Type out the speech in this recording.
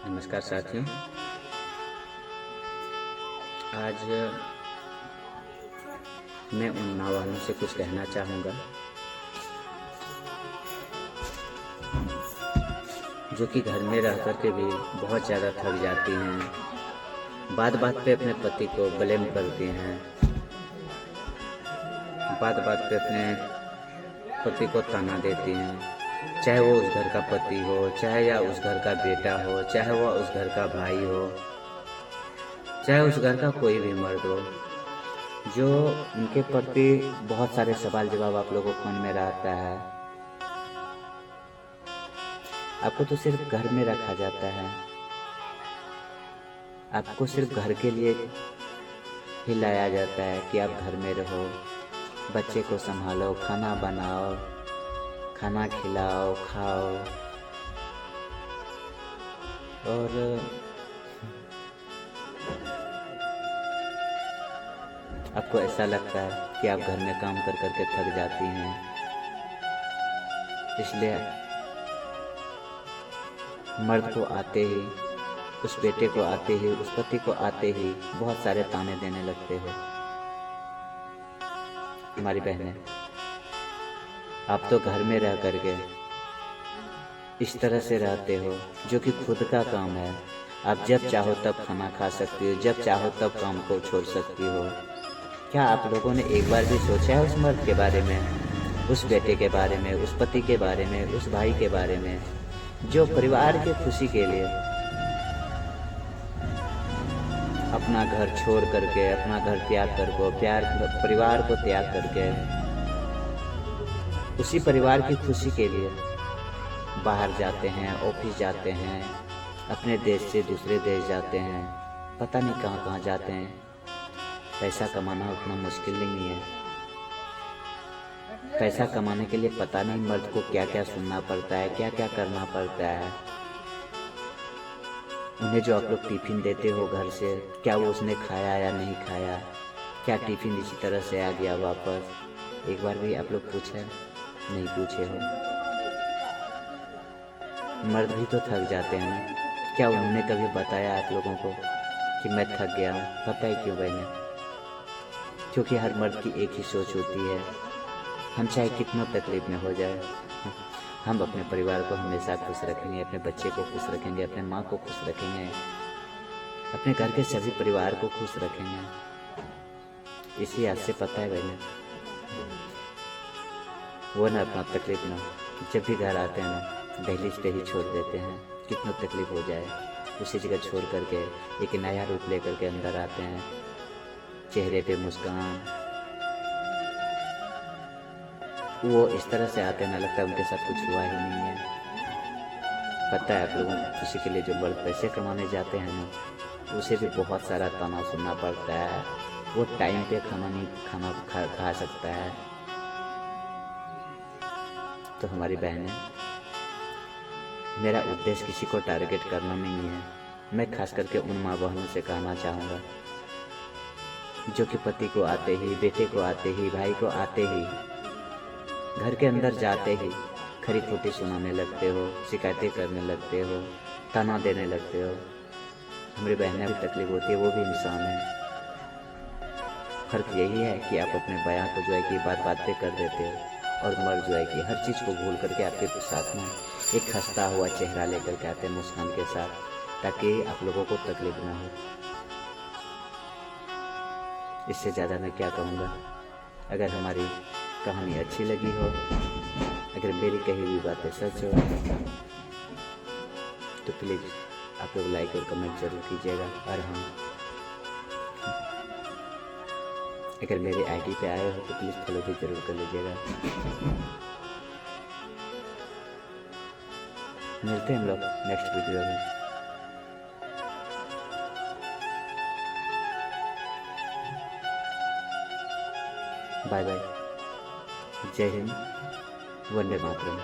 नमस्कार साथियों। आज मैं उन माँ बहनों से कुछ कहना चाहूँगा जो कि घर में रह कर के भी बहुत ज़्यादा थक जाती हैं, बात बात पे अपने पति को ब्लेम करती हैं, बात बात पे अपने पति को ताना देती हैं। चाहे वो उस घर का पति हो, चाहे या उस घर का बेटा हो, चाहे वो उस घर का भाई हो, चाहे उस घर का कोई भी मर्द हो, जो उनके प्रति बहुत सारे सवाल जवाब आप लोगों को मन में रहता है। आपको तो सिर्फ घर में रखा जाता है, आपको सिर्फ घर के लिए ही लाया जाता है कि आप घर में रहो, बच्चे को संभालो, खाना बनाओ, खाना खिलाओ, खाओ। और आपको ऐसा लगता है कि आप घर में काम कर कर के थक जाती हैं, इसलिए मर्द को आते ही, उस बेटे को आते ही, उस पति को आते ही बहुत सारे ताने देने लगते हो। हमारी बहनें, आप तो घर में रह करके इस तरह से रहते हो जो कि खुद का काम है। आप जब चाहो तब खाना खा सकती हो, जब चाहो तब काम को छोड़ सकती हो। क्या आप लोगों ने एक बार भी सोचा है उस मर्द के बारे में, उस बेटे के बारे में, उस पति के बारे में, उस भाई के बारे में, जो परिवार की खुशी के लिए अपना घर छोड़ करके, अपना घर त्याग करके, परिवार को त्याग करके, उसी परिवार की खुशी के लिए बाहर जाते हैं, ऑफिस जाते हैं, अपने देश से दूसरे देश जाते हैं, पता नहीं कहाँ कहाँ जाते हैं। पैसा कमाना उतना मुश्किल नहीं है। पैसा कमाने के लिए पता नहीं मर्द को क्या क्या सुनना पड़ता है, क्या क्या करना पड़ता है। उन्हें जो आप लोग टिफिन देते हो घर से, क्या वो उसने खाया या नहीं खाया, क्या टिफिन इसी तरह से आ गया वापस, एक बार भी आप लोग पूछे नहीं पूछे हो। मर्द भी तो थक जाते हैं ना। क्या उन्होंने कभी बताया आप लोगों को कि मैं थक गया हूँ? पता है क्यों बहने? क्योंकि हर मर्द की एक ही सोच होती है, हम चाहे कितना तकलीफ में हो जाए, हम अपने परिवार को हमेशा खुश रखेंगे, अपने बच्चे को खुश रखेंगे, अपने माँ को खुश रखेंगे, अपने घर के सभी परिवार को खुश रखेंगे। इसी याद से पता है बहने, वो ना अपना तकलीफ ना जब भी घर आते हैं ना दहलीज पे ही छोड़ देते हैं। कितना तकलीफ हो जाए उसी जगह छोड़ करके एक नया रूप लेकर के अंदर आते हैं, चेहरे पे मुस्कान। वो इस तरह से आते हैं ना लगता है उनके साथ कुछ हुआ ही नहीं है। पता है आप लोगों को, खुशी के लिए जो मर्द पैसे कमाने जाते हैं ना, उसे भी बहुत सारा ताना सुनना पड़ता है। वो टाइम पे खाना नहीं खा सकता है। तो हमारी बहनें, मेरा उद्देश्य किसी को टारगेट करना नहीं है। मैं खास करके उन माँ बहनों से कहना चाहूँगा जो कि पति को आते ही, बेटे को आते ही, भाई को आते ही, घर के अंदर जाते ही खरी खोटी सुनाने लगते हो, शिकायतें करने लगते हो, ताना देने लगते हो। हमारी बहनें भी तकलीफ होती है, वो भी इंसान है। फर्क यही है कि आप अपने बयां को जो है कि बात बात पे कर देते हो, और मर्द जो है कि हर चीज़ को भूल करके आपके साथ में एक हंसता हुआ चेहरा लेकर के आते हैं मुस्कान के साथ, ताकि आप लोगों को तकलीफ ना हो। इससे ज़्यादा मैं क्या कहूँगा। अगर हमारी कहानी अच्छी लगी हो, अगर मेरी कही हुई बातें सच हो, तो प्लीज़ आप लोग लाइक और कमेंट जरूर कीजिएगा। और हाँ, अगर मेरे आईडी पे आए हो तो प्लीज़ फॉलो भी जरूर कर लीजिएगा। मिलते हैं हम लोग नेक्स्ट वीडियो में। Bye bye. जय हिंद, वंदे मातरम।